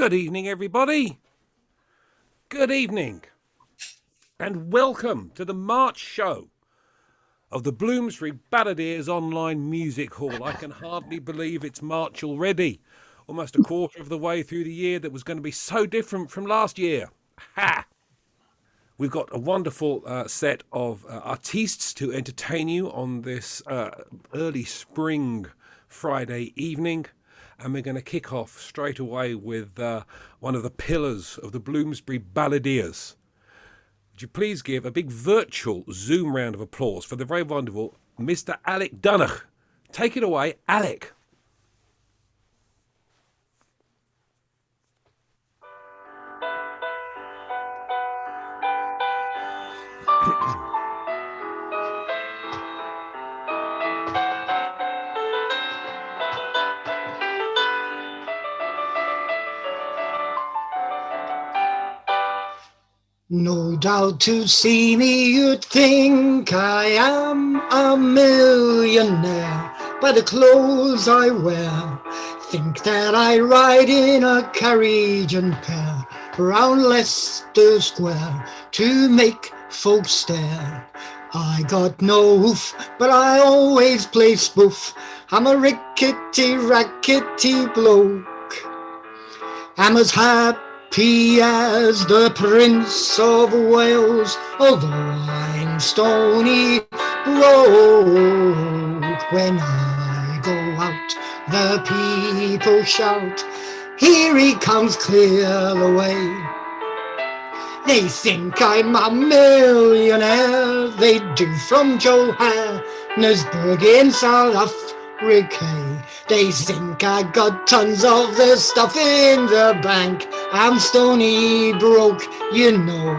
Good evening, everybody. Good evening. And welcome to the March show of the Bloomsbury Balladeers Online Music Hall. I can hardly believe it's March already. Almost a quarter of the way through the year that was going to be so different from last year. Ha! We've got a wonderful set of artistes to entertain you on this early spring Friday evening. And we're going to kick off straight away with one of the pillars of the Bloomsbury Balladeers. Would you please give a big virtual Zoom round of applause for the very wonderful Mr. Alec Dunnachie. Take it away, Alec. No doubt to see me you'd think I am a millionaire by the clothes I wear. Think that I ride in a carriage and pair round Leicester Square to make folks stare. I got no hoof, but I always play spoof. I'm a rickety, rackety bloke. I'm as happy as the Prince of Wales, although I'm stony broke. When I go out, the people shout, "Here he comes, clear the way." They think I'm a millionaire, they do, from Johannesburg in South Africa. They think I got tons of the stuff in the bank. I'm stony broke, you know.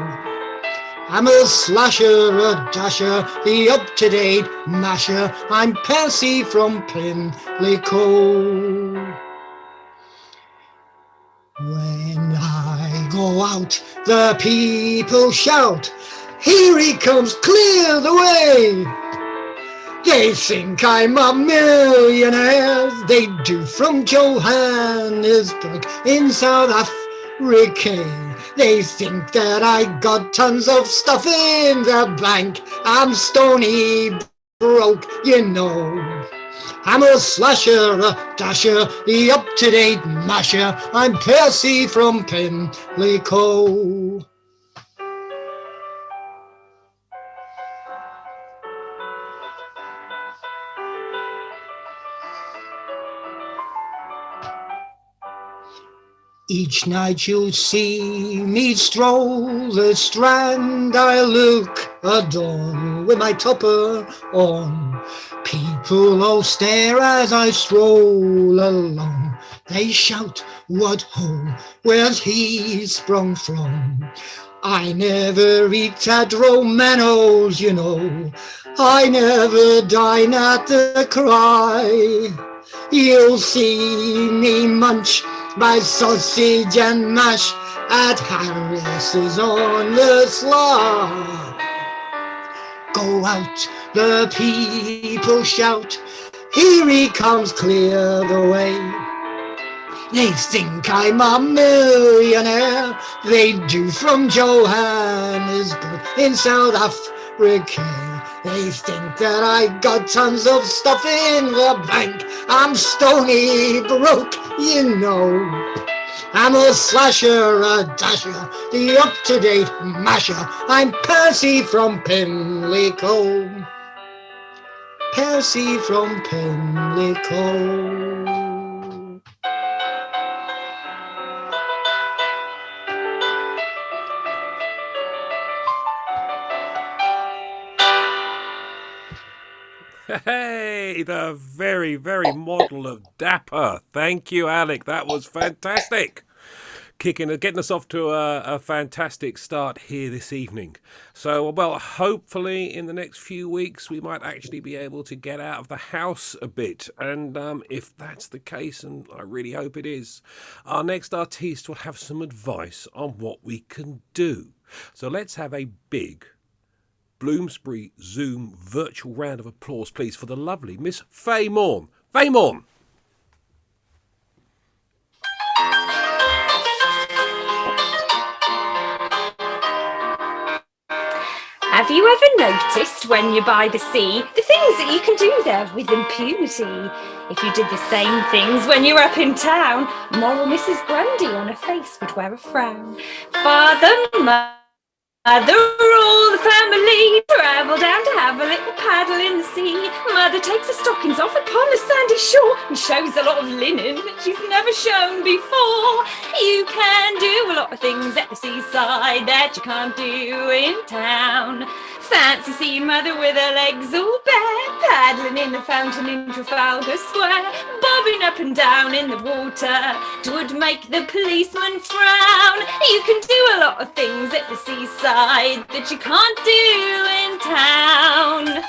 I'm a slasher, a dasher, the up-to-date masher. I'm Percy from Pimlico. When I go out, the people shout, "Here he comes, clear the way." They think I'm a millionaire, they do, from Johannesburg in South Africa. They think that I got tons of stuff in the bank. I'm stony broke, you know. I'm a slasher, a dasher, the up-to-date masher. I'm Percy from Pimlico. Each night you'll see me stroll the Strand. I look at dawn with my topper on. People all stare as I stroll along. They shout, "What ho, where's he sprung from?" I never eat at Romano's, you know. I never dine at the Cry. You'll see me munch my sausage and mash at Harris's on the sly. Go out, the people shout, "Here he comes, clear the way." They think I'm a millionaire, they do, from Johannesburg in South Africa. They think that I got tons of stuff in the bank. I'm stony broke, you know. I'm a slasher, a dasher, the up-to-date masher. I'm Percy from Pimlico. Percy from Pimlico. Hey, the very, very model of dapper. Thank you, Alec. That was fantastic. Getting us off to a fantastic start here this evening. So, well, hopefully in the next few weeks we might actually be able to get out of the house a bit. And if that's the case, and I really hope it is, our next artiste will have some advice on what we can do. So let's have a big Bloomsbury Zoom virtual round of applause, please, for the lovely Miss Faye Maughan. Faye Maughan. Have you ever noticed when you're by the sea, the things that you can do there with impunity? If you did the same things when you were up in town, moral Mrs. Grundy on her face would wear a frown. Father, Mother, all the family travel down to have a little paddle in the sea. Mother takes her stockings off upon the sandy shore and shows a lot of linen that she's never shown before. You can do a lot of things at the seaside that you can't do in town. Fancy seeing Mother with her legs all bare, paddling in the fountain in Trafalgar Square, bobbing up and down in the water, 'twould make the policeman frown. You can do a lot of things at the seaside that you can't do in town.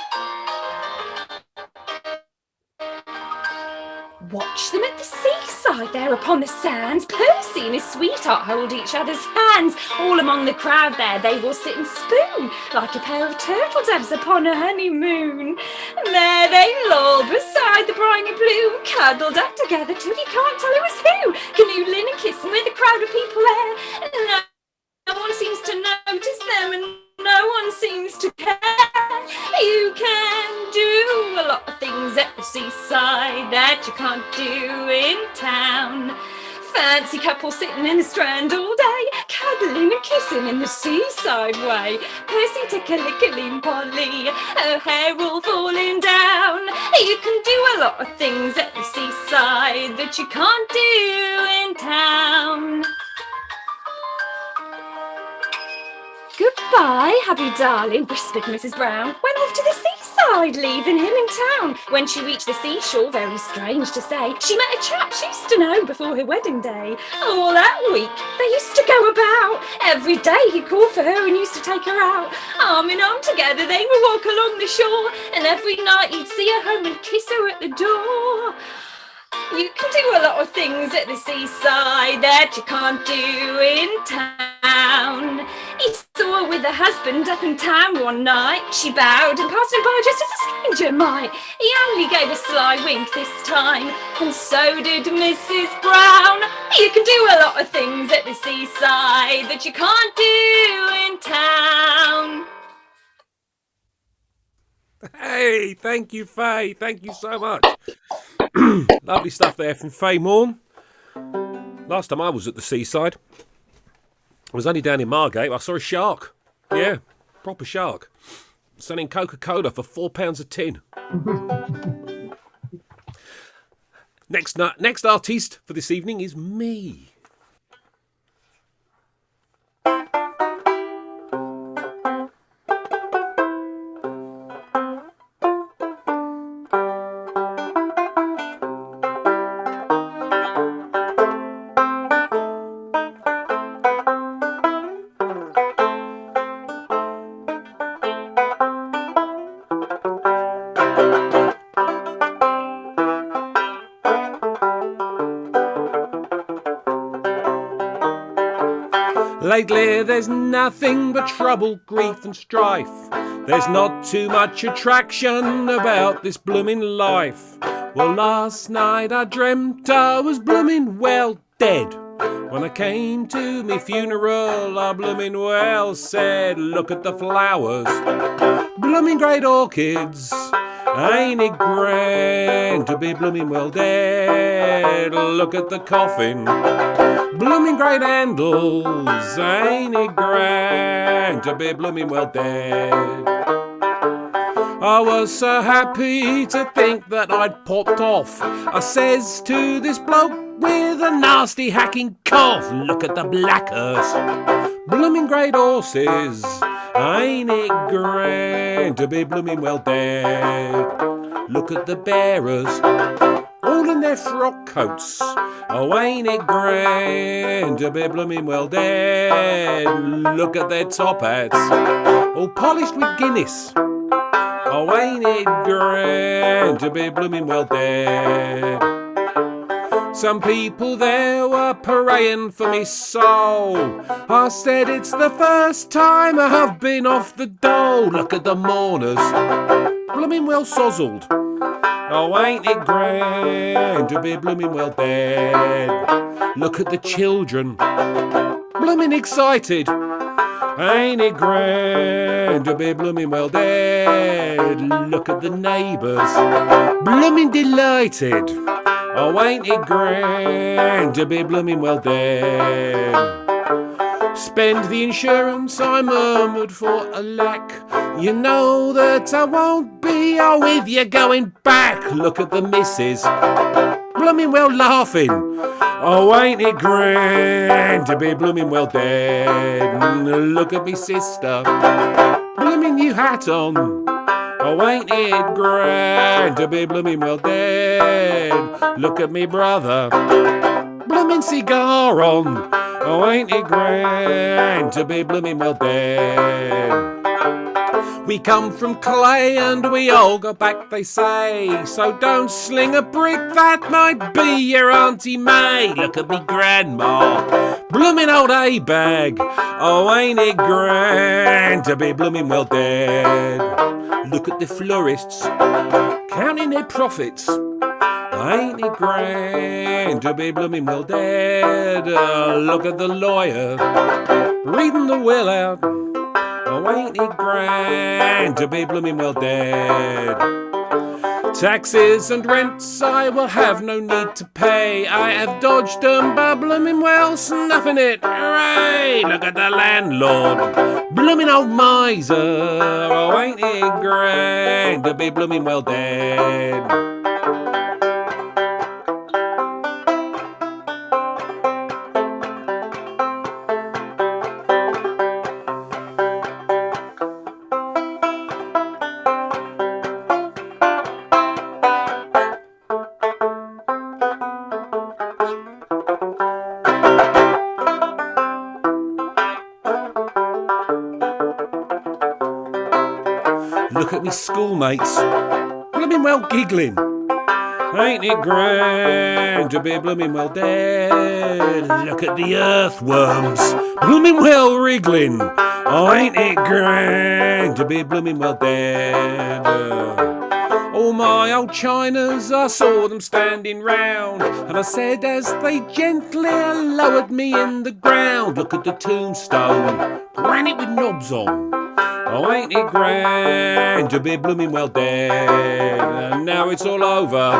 Watch them at the seaside there upon the sands. Percy and his sweetheart hold each other's hands. All among the crowd there they will sit and spoon, like a pair of turtle doves upon a honeymoon. There they loll beside the briny blue, cuddled up together till you can't tell who is who. Canoodling and kissing with a crowd of people there. No one seems to notice them and no one seems to care. You can do a lot of things at the seaside that you can't do in town. Fancy couple sitting in the strand all day, cuddling and kissing in the seaside way. Percy tickle-licking Polly, her hair all falling down. You can do a lot of things at the seaside that you can't do in town. Goodbye, hubby darling, whispered Mrs. Brown. Went off to the seaside, leaving him in town. When she reached the seashore, very strange to say, she met a chap she used to know before her wedding day. All that week, they used to go about. Every day he'd call for her and used to take her out. Arm in arm together, they would walk along the shore, and every night he'd see her home and kiss her at the door. You can do a lot of things at the seaside that you can't do in town. He saw her with her husband up in town one night. She bowed and passed him by just as a stranger might. He only gave a sly wink this time, and so did Mrs. Brown. You can do a lot of things at the seaside that you can't do in town. Hey, thank you, Faye. Thank you so much. Lovely stuff there from Faye Maughan. Last time I was at the seaside, I was only down in Margate. I saw a shark. Yeah, proper shark. Selling Coca-Cola for £4 a tin. Next artiste for this evening is me. Lately there's nothing but trouble, grief and strife. There's not too much attraction about this bloomin' life. Well, last night I dreamt I was bloomin' well dead. When I came to me funeral, I bloomin' well said, look at the flowers, bloomin' great orchids. Ain't it grand to be bloomin' well dead? Look at the coffin, bloomin' great handles. Ain't it grand to be bloomin' well dead? I was so happy to think that I'd popped off. I says to this bloke with a nasty hacking cough, look at the blackers, bloomin' great horses. Ain't it grand to be bloomin' well dead? Look at the bearers, all in their frock coats. Oh, ain't it grand to be bloomin' well dead? Look at their top hats, all polished with Guinness. Oh, ain't it grand to be bloomin' well dead? Some people there were praying for me soul. I said it's the first time I have been off the dole. Look at the mourners, bloomin' well sozzled. Oh, ain't it grand to be bloomin' well dead? Look at the children, bloomin' excited. Ain't it grand to be blooming well dead? Look at the neighbours, blooming delighted. Oh, ain't it grand to be blooming well dead? Spend the insurance, I murmured for Alec. You know that I won't be with you going back. Look at the missus, blooming well laughing. Oh, ain't it grand to be blooming well dead? Look at me sister, blooming new hat on. Oh, ain't it grand to be blooming well dead? Look at me brother, blooming cigar on. Oh, ain't it grand to be blooming well dead? We come from clay and we all go back, they say. So don't sling a brick, that might be your Auntie May. Look at me grandma, blooming old A-bag. Oh, ain't it grand to be blooming well dead? Look at the florists, counting their profits. Ain't it grand to be blooming well dead? Look at the lawyer, reading the will out. Oh, ain't it grand to be blooming well dead? Taxes and rents I will have no need to pay. I have dodged them by blooming well snuffing it. Hooray! Look at the landlord, blooming old miser. Oh, ain't it grand to be blooming well dead? Look at me schoolmates, blooming well giggling. Ain't it grand to be blooming well dead? Look at the earthworms, blooming well wriggling. Oh, ain't it grand to be blooming well dead? All my old chinas, I saw them standing round, and I said as they gently lowered me in the ground, look at the tombstone, granite with knobs on. Oh, ain't it grand to be blooming well dead? And now it's all over,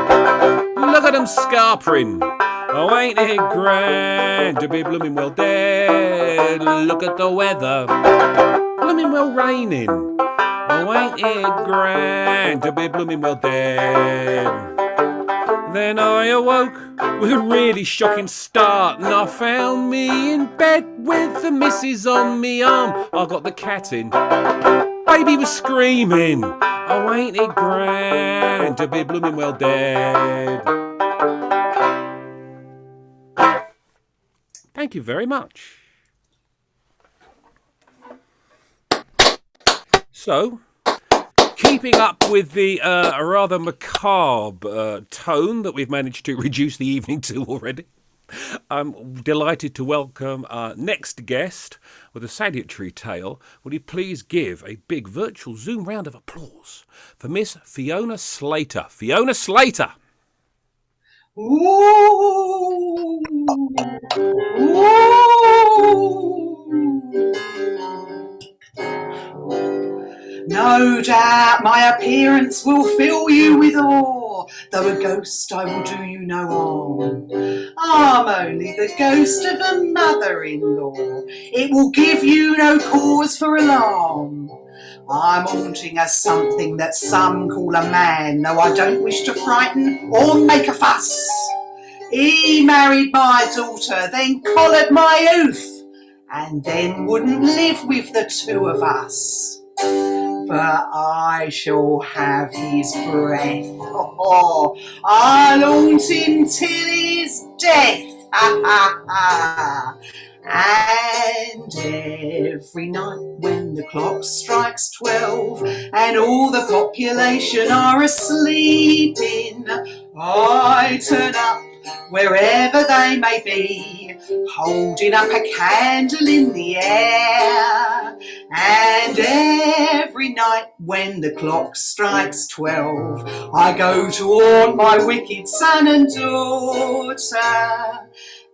look at them scarpering. Oh, ain't it grand to be blooming well dead? Look at the weather, blooming well raining. Oh, ain't it grand to be blooming well dead? Then I awoke with a really shocking start, and I found me in bed with the missus on me arm. I got the cat in, baby was screaming. Oh, ain't it grand to be blooming well dead? Thank you very much. So, keeping up with the rather macabre tone that we've managed to reduce the evening to already, I'm delighted to welcome our next guest with a salutary tale. Would you please give a big virtual Zoom round of applause for Miss Fiona Slater. Fiona Slater! Ooh. Ooh. No doubt my appearance will fill you with awe, though a ghost I will do you no harm. I'm only the ghost of a mother-in-law. It will give you no cause for alarm. I'm haunting as something that some call a man, though I don't wish to frighten or make a fuss. He married my daughter, then collared my oof, and then wouldn't live with the two of us. But I shall have his breath. Oh, I'll haunt him till his death. Ha ha ha. And every night when the clock strikes 12 and all the population are asleep I turn up wherever they may be, holding up a candle in the air. And every night when the clock strikes 12, I go to haunt my wicked son and daughter.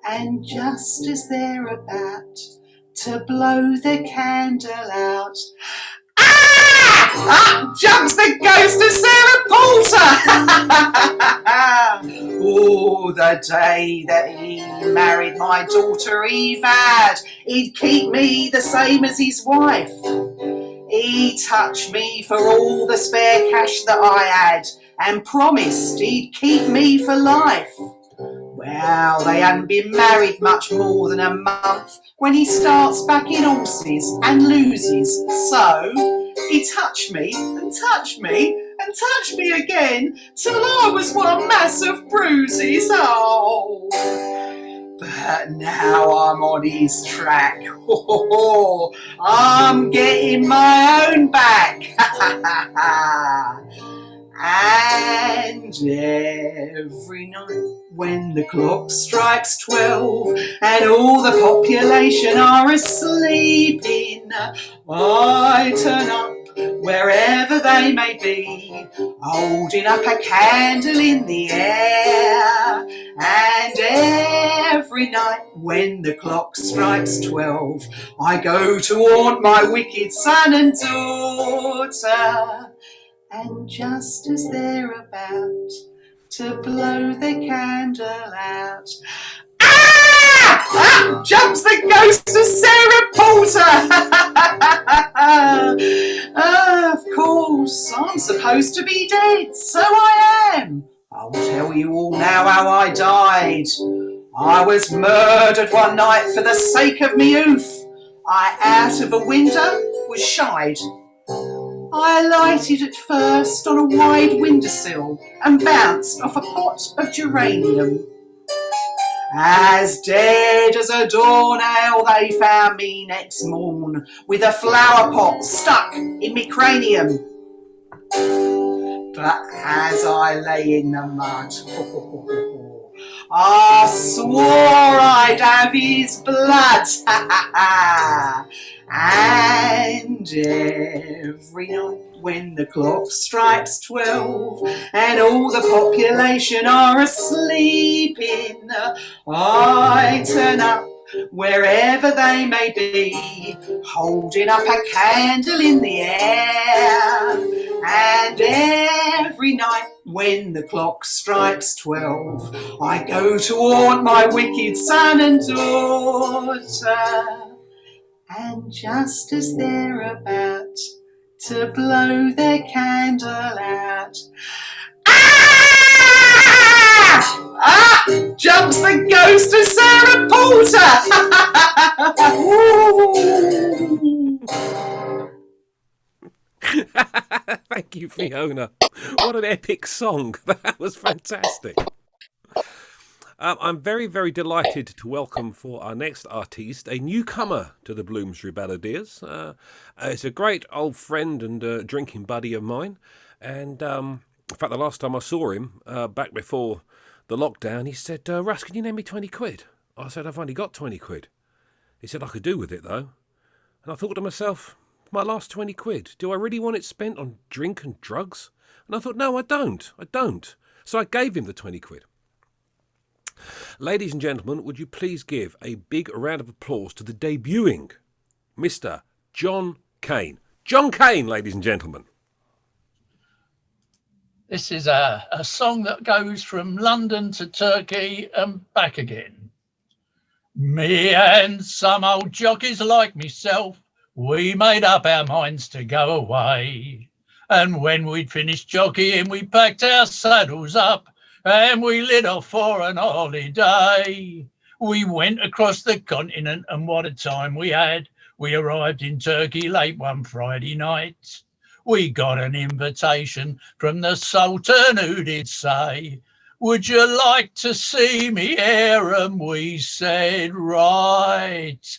And just as they're about to blow the candle out. Ah! Up jumps the ghost of Sarah Poulter! Oh, the day that he married my daughter Eve had, he'd keep me the same as his wife. He touched me for all the spare cash that I had and promised he'd keep me for life. Well, they hadn't been married much more than a month when he starts backing horses and loses. So he touched me and touched me and touched me again till I was one mass of bruises. Oh, but now I'm on his track. I'm getting my own back. And every night when the clock strikes 12 and all the population are asleep, I turn up wherever they may be, holding up a candle in the air. And every night when the clock strikes 12, I go to haunt my wicked son and daughter. And just as they're about to blow the candle out, ah! Up jumps the ghost of Sarah Poulter! Of course, I'm supposed to be dead, so I am. I'll tell you all now how I died. I was murdered one night for the sake of me oof. I out of a window was shied. I alighted at first on a wide windowsill and bounced off a pot of geranium. As dead as a doornail they found me next morn, with a flower pot stuck in me cranium. But as I lay in the mud, I swore I'd have his blood. And every night when the clock strikes 12 and all the population are asleep, I turn up wherever they may be, holding up a candle in the air. And every night when the clock strikes 12, I go to haunt my wicked son and daughter. And just as they're about to blow the candle out, ah! Jumps the ghost of Sarah Poulter! Thank you, Fiona. What an epic song. That was fantastic. I'm very, very delighted to welcome for our next artiste a newcomer to the Bloomsbury Balladeers. It's a great old friend and drinking buddy of mine. And in fact, the last time I saw him, back before the lockdown, he said, Russ, can you lend me 20 quid? I said, I've only got 20 quid. He said, I could do with it, though. And I thought to myself, my last 20 quid, do I really want it spent on drink and drugs? And I thought, no, I don't. So I gave him the 20 quid. Ladies and gentlemen, would you please give a big round of applause to the debuting Mr. John Cain. John Cain, ladies and gentlemen. This is a song that goes from London to Turkey and back again. Me and some old jockeys like myself, we made up our minds to go away. And when we'd finished jockeying, we packed our saddles up and we lit off for an holiday. We went across the continent and what a time we had. We arrived in Turkey late one Friday night. We got an invitation from the Sultan who did say, would you like to see me harem? We said, right.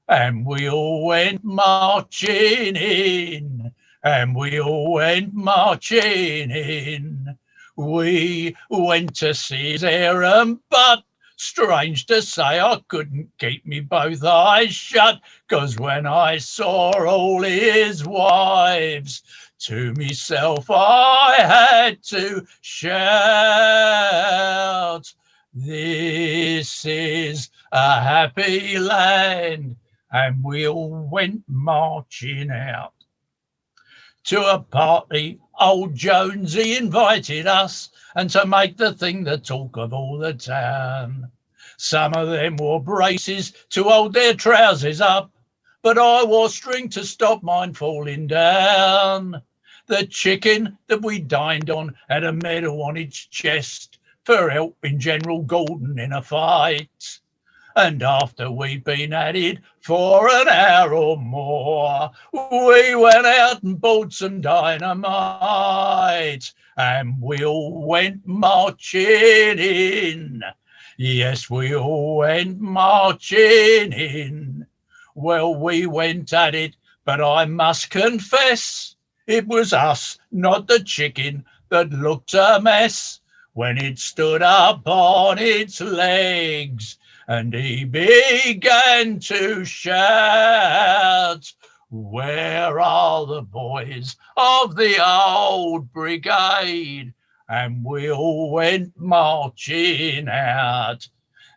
And we all went marching in. And we all went marching in. We went to see his harem, but strange to say, I couldn't keep me both eyes shut, 'cause when I saw all his wives, to myself I had to shout, this is a happy land, and we all went marching out. To a party old Jonesy invited us, and to make the thing the talk of all the town. Some of them wore braces to hold their trousers up, but I wore string to stop mine falling down. The chicken that we dined on had a medal on its chest for helping General Gordon in a fight. And after we'd been at it for an hour or more, we went out and bought some dynamite, and we all went marching in. Yes, we all went marching in. Well, we went at it, but I must confess, it was us, not the chicken, that looked a mess when it stood up on its legs. And he began to shout, "Where are the boys of the old brigade?" And we all went marching out.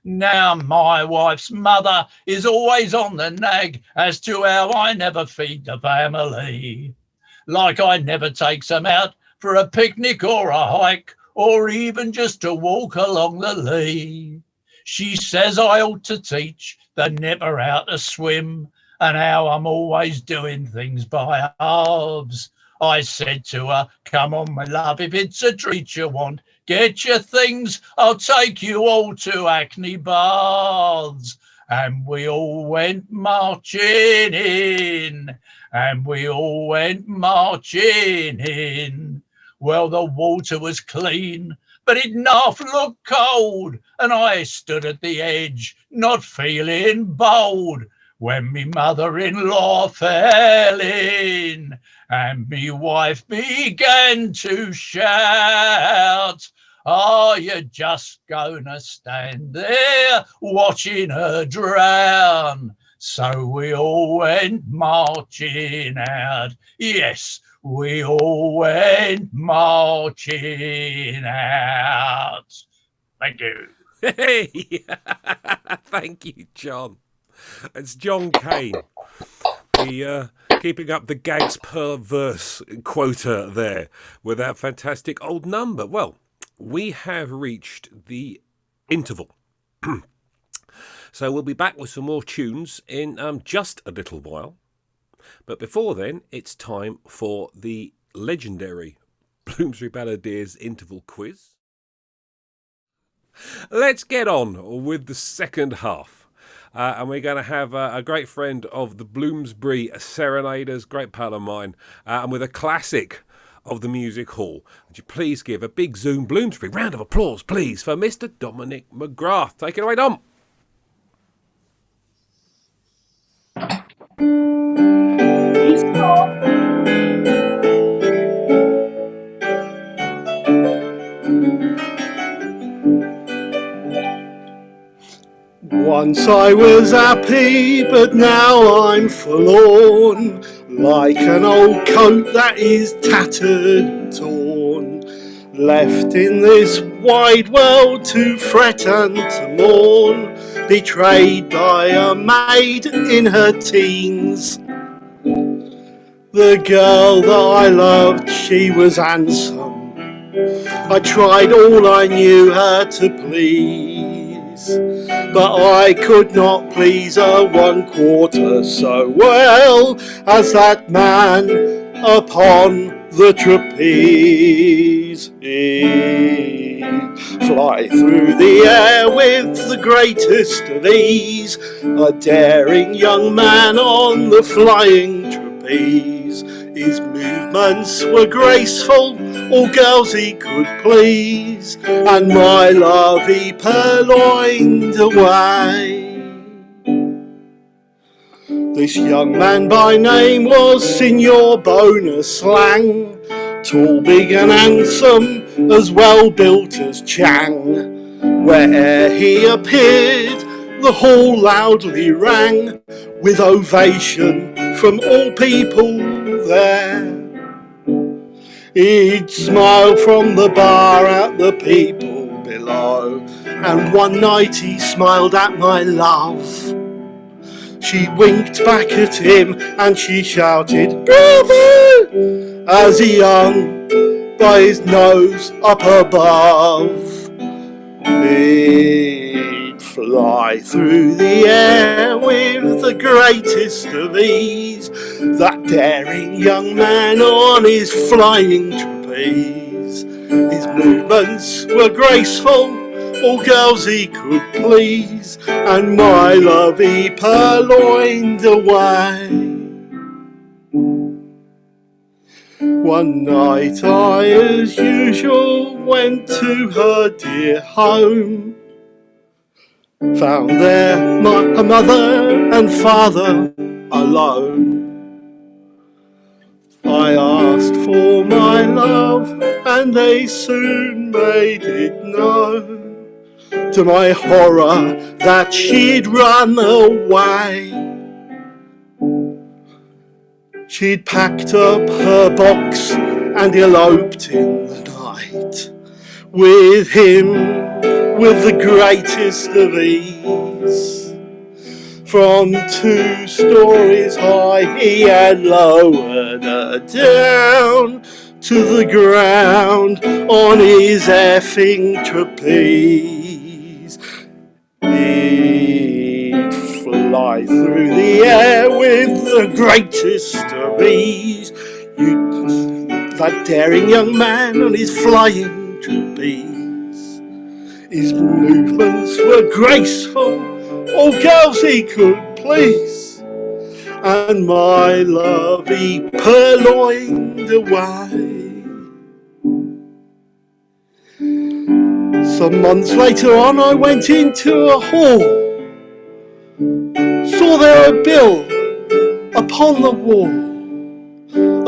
Now my wife's mother is always on the nag as to how I never feed the family. Like I never takes them out for a picnic or a hike, or even just to walk along the Lee. She says I ought to teach the nipper how to swim, and how I'm always doing things by halves. I said to her, "Come on, my love, if it's a treat you want, get your things, I'll take you all to Hackney Baths." And we all went marching in, and we all went marching in. Well, the water was clean, but it half looked cold, and I stood at the edge, not feeling bold, when me mother-in-law fell in, and me wife began to shout, "Are you just gonna stand there watching her drown?" So we all went marching out. Yes, we all went marching out. Thank you. Hey, thank you, John. It's John Cain. Keeping up the gags per verse quota there with that fantastic old number. Well, we have reached the interval. So we'll be back with some more tunes in just a little while. But before then, it's time for the legendary Bloomsbury Balladeers interval quiz. Let's get on with the second half. And we're going to have a great friend of the Bloomsbury Serenaders, great pal of mine, and with a classic of the music hall. Would you please give a big Zoom Bloomsbury round of applause, please, for Mr. Dominic McGrath. Take it away, Dom. Once I was happy, but now I'm forlorn, like an old coat that is tattered and torn, left in this wide world to fret and to mourn, betrayed by a maid in her teens. The girl that I loved, she was handsome. I tried all I knew her to please, but I could not please her 1/4 so well as that man upon the trapeze. Fly through the air with the greatest of ease, a daring young man on the flying trapeze. His movements were graceful, all girls he could please, and my love he purloined away. This young man by name was Signor Bonus Slang, tall, big and handsome, as well built as Chang. Where'er he appeared, the hall loudly rang with ovation from all people there. He'd smile from the bar at the people below, and one night he smiled at my love. She winked back at him and she shouted, "Bravo!" as he hung by his nose up above. He'd fly through the air with the greatest of ease, that daring young man on his flying trapeze. His movements were graceful, all girls he could please, and my love he purloined away. One night I, as usual, went to her dear home, found there her mother and father alone. I asked for my love and they soon made it known, to my horror, that she'd run away. She'd packed up her box and eloped in the night with him, with the greatest of ease. From 2 stories high he had lowered her down to the ground on his effing trapeze. He'd fly through the air with the greatest of ease, that daring young man on his flying trapeze. His movements were graceful, all girls he could please, and my love he purloined away. Some months later on I went into a hall, saw there a bill upon the wall,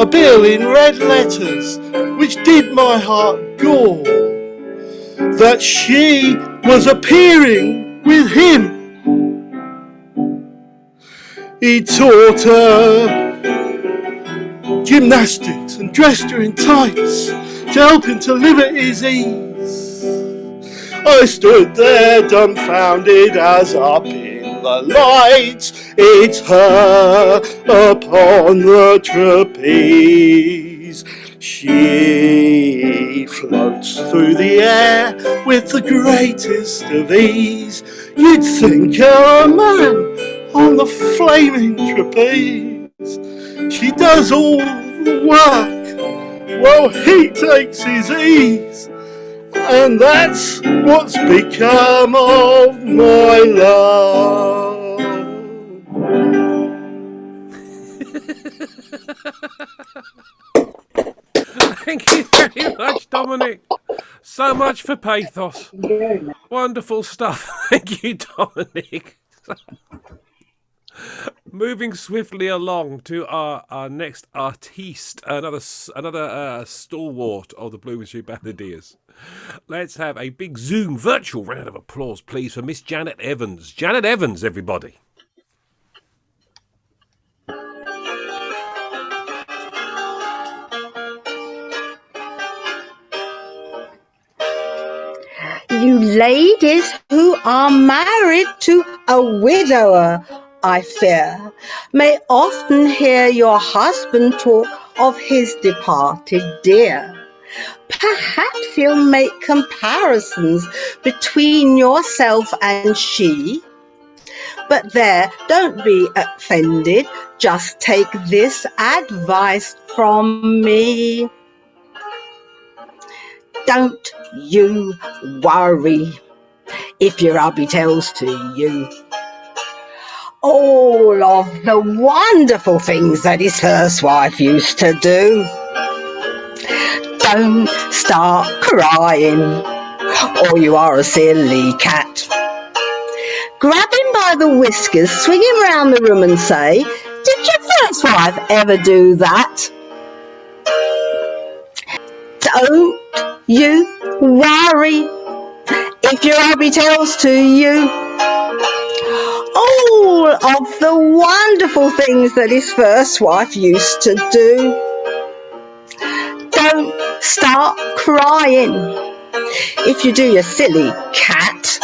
a bill in red letters which did my heart gall, that she was appearing with him. He taught her gymnastics and dressed her in tights to help him to live at his ease. I stood there dumbfounded as up in the lights it's her upon the trapeze. She floats through the air with the greatest of ease. You'd think her a man on the flaming trapeze. She does all the work while he takes his ease, and that's what's become of my love. Thank you very much, Dominic. So much for pathos. Wonderful stuff. Thank you, Dominic. Moving swiftly along to our next artiste, another stalwart of the Bloomsbury Balladeers. Let's have a big Zoom virtual round of applause, please, for Miss Janet Evans. Janet Evans, everybody. You ladies who are married to a widower, I fear, may often hear your husband talk of his departed dear. Perhaps he'll make comparisons between yourself and she. But there, don't be offended. Just take this advice from me. Don't you worry if your hubby tells to you all of the wonderful things that his first wife used to do. Don't start crying, or you are a silly cat. Grab him by the whiskers, swing him round the room and say, "Did your first wife ever do that?" Don't you worry if your hubby tells to you all of the wonderful things that his first wife used to do. Don't start crying if you do, you silly cat.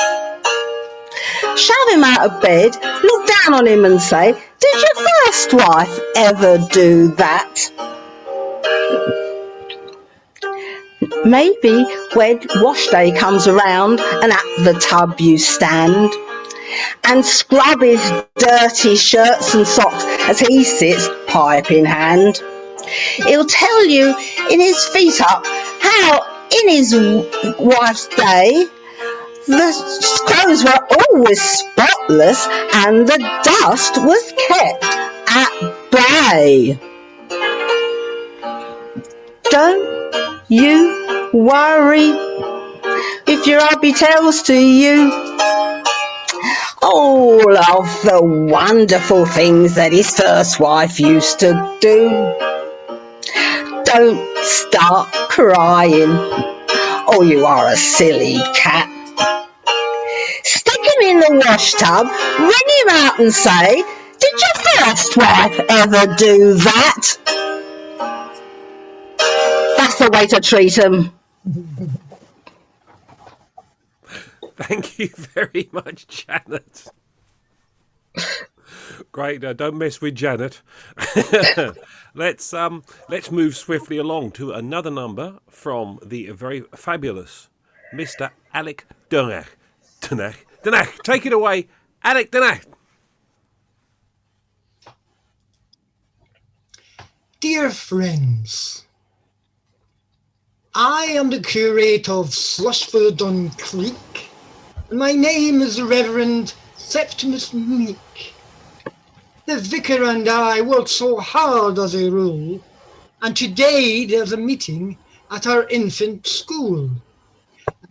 shove him out of bed, look down on him and say, "Did your first wife ever do that?" Maybe when wash day comes around and at the tub you stand and scrub his dirty shirts and socks as he sits, pipe in hand. He'll tell you in his feet up how in his wife's day the clothes were always spotless and the dust was kept at bay. Don't you worry if your hubby tells to you all of the wonderful things that his first wife used to do. Don't start crying, or you are a silly cat. Stick him in the wash tub, wring him out and say, "Did your first wife ever do that?" That's the way to treat him. Thank you very much, Janet. Great. Don't mess with Janet. Let's move swiftly along to another number from the very fabulous Mr. Alec Dunnachie. Take it away, Alec Dunnachie. Dear friends, I am the curate of Slushford-on Creek, and my name is the Reverend Septimus Meek. The vicar and I work so hard as a rule, and today there's a meeting at our infant school.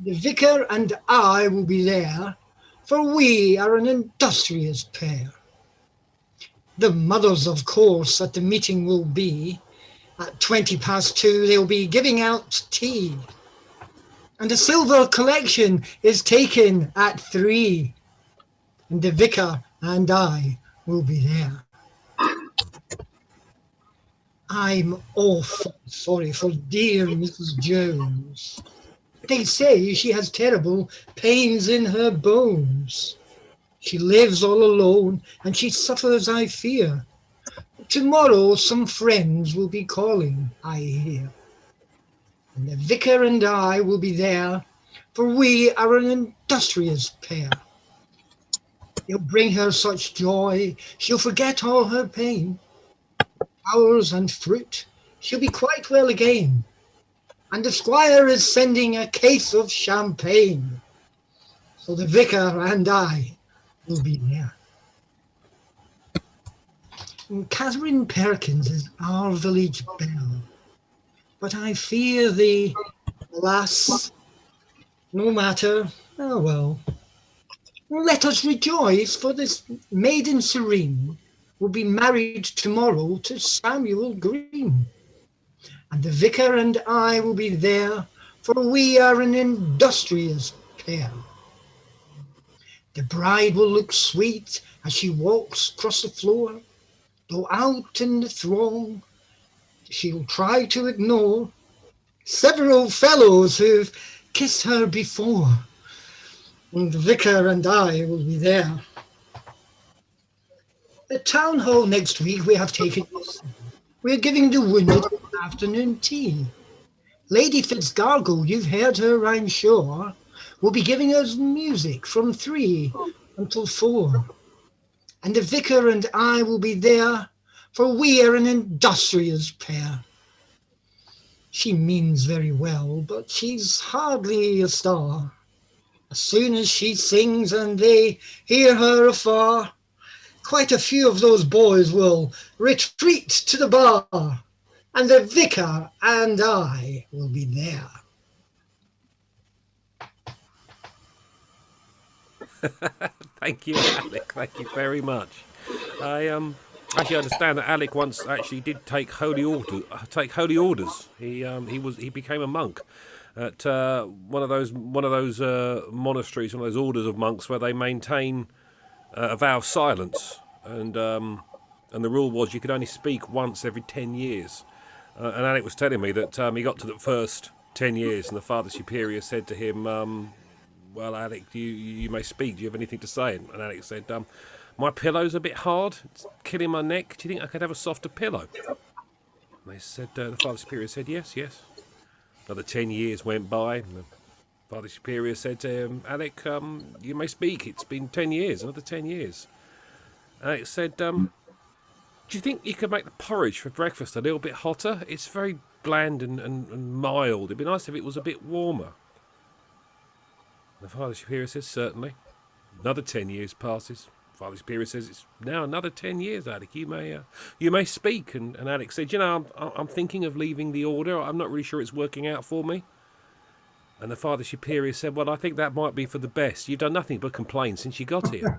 The vicar and I will be there, for we are an industrious pair. The mothers, of course, at the meeting will be. At 2:20 they'll be giving out tea. And the silver collection is taken at 3. And the vicar and I will be there. I'm awful sorry for dear Mrs. Jones. They say she has terrible pains in her bones. She lives all alone and she suffers, I fear. Tomorrow some friends will be calling, I hear. And the vicar and I will be there, for we are an industrious pair. They'll bring her such joy, she'll forget all her pain. Flowers and fruit, she'll be quite well again. And the squire is sending a case of champagne. So the vicar and I will be there. And Catherine Perkins is our village belle. But I fear thee, alas, no matter, oh well. Let us rejoice, for this maiden serene will be married tomorrow to Samuel Green. And the vicar and I will be there, for we are an industrious pair. The bride will look sweet as she walks across the floor, though out in the throng she'll try to ignore several fellows who've kissed her before. And the vicar and I will be there. At town hall next week we have taken. We're giving the wounded afternoon tea. Lady Fitzgargle, you've heard her, I'm sure, will be giving us music from 3 until 4. And the vicar and I will be there, for we are an industrious pair. She means very well, but she's hardly a star. As soon as she sings and they hear her afar, quite a few of those boys will retreat to the bar, and the vicar and I will be there. Thank you, Alec. Thank you very much. I actually understand that Alec once actually did take holy orders. He became a monk at one of those monasteries, one of those orders of monks where they maintain a vow of silence, and the rule was you could only speak once every 10 years. And Alec was telling me that he got to the first 10 years, and the Father Superior said to him, well, Alec, you may speak. Do you have anything to say? And Alec said, my pillow's a bit hard. It's killing my neck. Do you think I could have a softer pillow? And they said, the Father Superior said, yes. Another 10 years went by. And the Father Superior said to him, Alec, you may speak. It's been 10 years, another 10 years. Alec said, do you think you could make the porridge for breakfast a little bit hotter? It's very bland and mild. It'd be nice if it was a bit warmer. The Father Superior says, certainly. Another 10 years passes. Father Superior says, it's now another 10 years, Alec. You may speak. And Alec said, I'm thinking of leaving the order. I'm not really sure it's working out for me. And the Father Superior said, well, I think that might be for the best. You've done nothing but complain since you got here.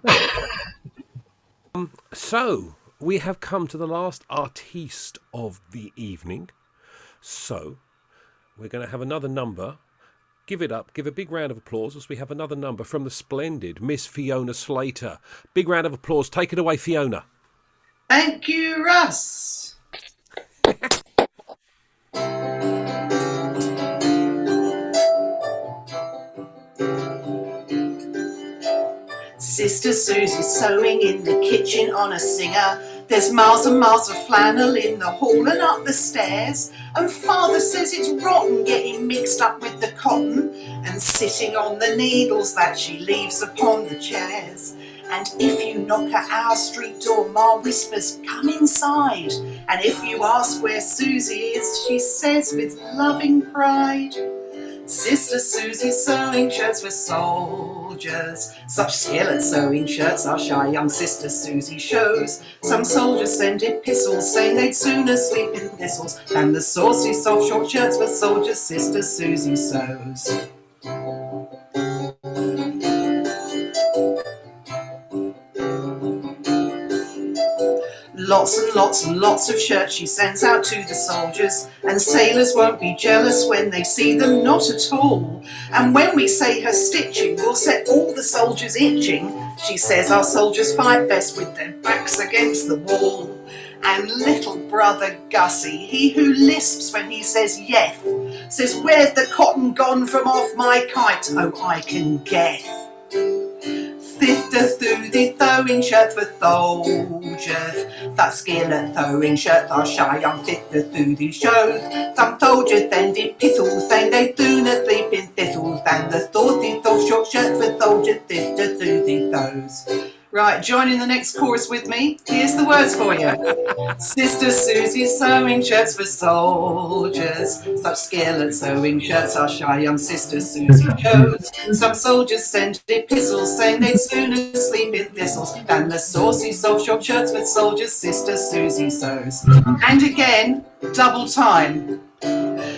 So, we have come to the last artiste of the evening. So, we're going to have another number. Give it up. Give a big round of applause as we have another number from the splendid Miss Fiona Slater. Big round of applause. Take it away, Fiona. Thank you, Russ. Sister Susie's sewing in the kitchen on a singer. There's miles and miles of flannel in the hall and up the stairs. And Father says it's rotten getting mixed up with the cotton and sitting on the needles that she leaves upon the chairs. And if you knock at our street door, Ma whispers, come inside. And if you ask where Susie is, she says with loving pride, Sister Susie's sewing shirts for soldiers. Such skill at sewing shirts our shy young Sister Susie shows. Some soldiers send epistles saying they'd sooner sleep in thistles than the saucy soft short shirts for soldiers Sister Susie sews. Lots and lots and lots of shirts she sends out to the soldiers, and sailors won't be jealous when they see them, not at all. And when we say her stitching will set all the soldiers itching, she says our soldiers fight best with their backs against the wall. And little brother Gussie, he who lisps when he says yeth, says where's the cotton gone from off my kite? Oh, I can guess. Thifter through the throwing shirt for soldiers. That skill at throwing shirts are shy young thifter through the shows. Some soldiers then did pistols, saying they do not sleep in thistles. And the saucy soft short shirt for soldiers Sister Susie sews. Right, join in the next chorus with me. Here's the words for you. Sister Susie's sewing shirts for soldiers. Such skill at sewing shirts our shy young Sister Susie shows. Some soldiers send epistles saying they'd sooner sleep in thistles than the saucy soft short shirts for soldiers Sister Susie sews. And again, double time.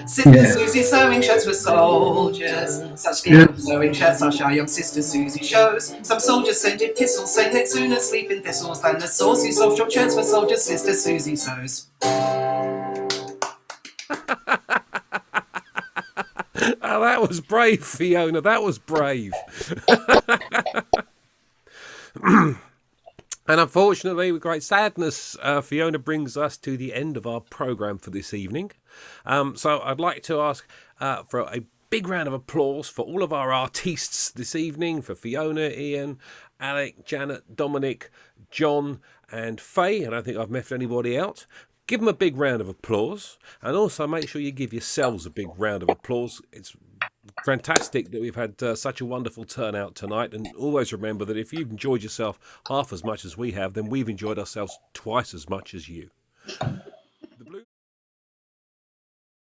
Sister Susie sewing shirts for soldiers. Such skill at sewing shirts our shy young Sister Susie shows. Some soldiers send epistles saying they'd sooner sleep in thistles than the saucy soft short shirts for soldiers Sister Susie sews. Oh, that was brave, Fiona. That was brave. And unfortunately, with great sadness, Fiona brings us to the end of our programme for this evening. So I'd like to ask for a big round of applause for all of our artistes this evening, for Fiona, Ian, Alec, Janet, Dominic, John and Faye. I don't think I've left anybody out. Give them a big round of applause, and also make sure you give yourselves a big round of applause. It's fantastic that we've had such a wonderful turnout tonight, and always remember that if you've enjoyed yourself half as much as we have, then we've enjoyed ourselves twice as much as you.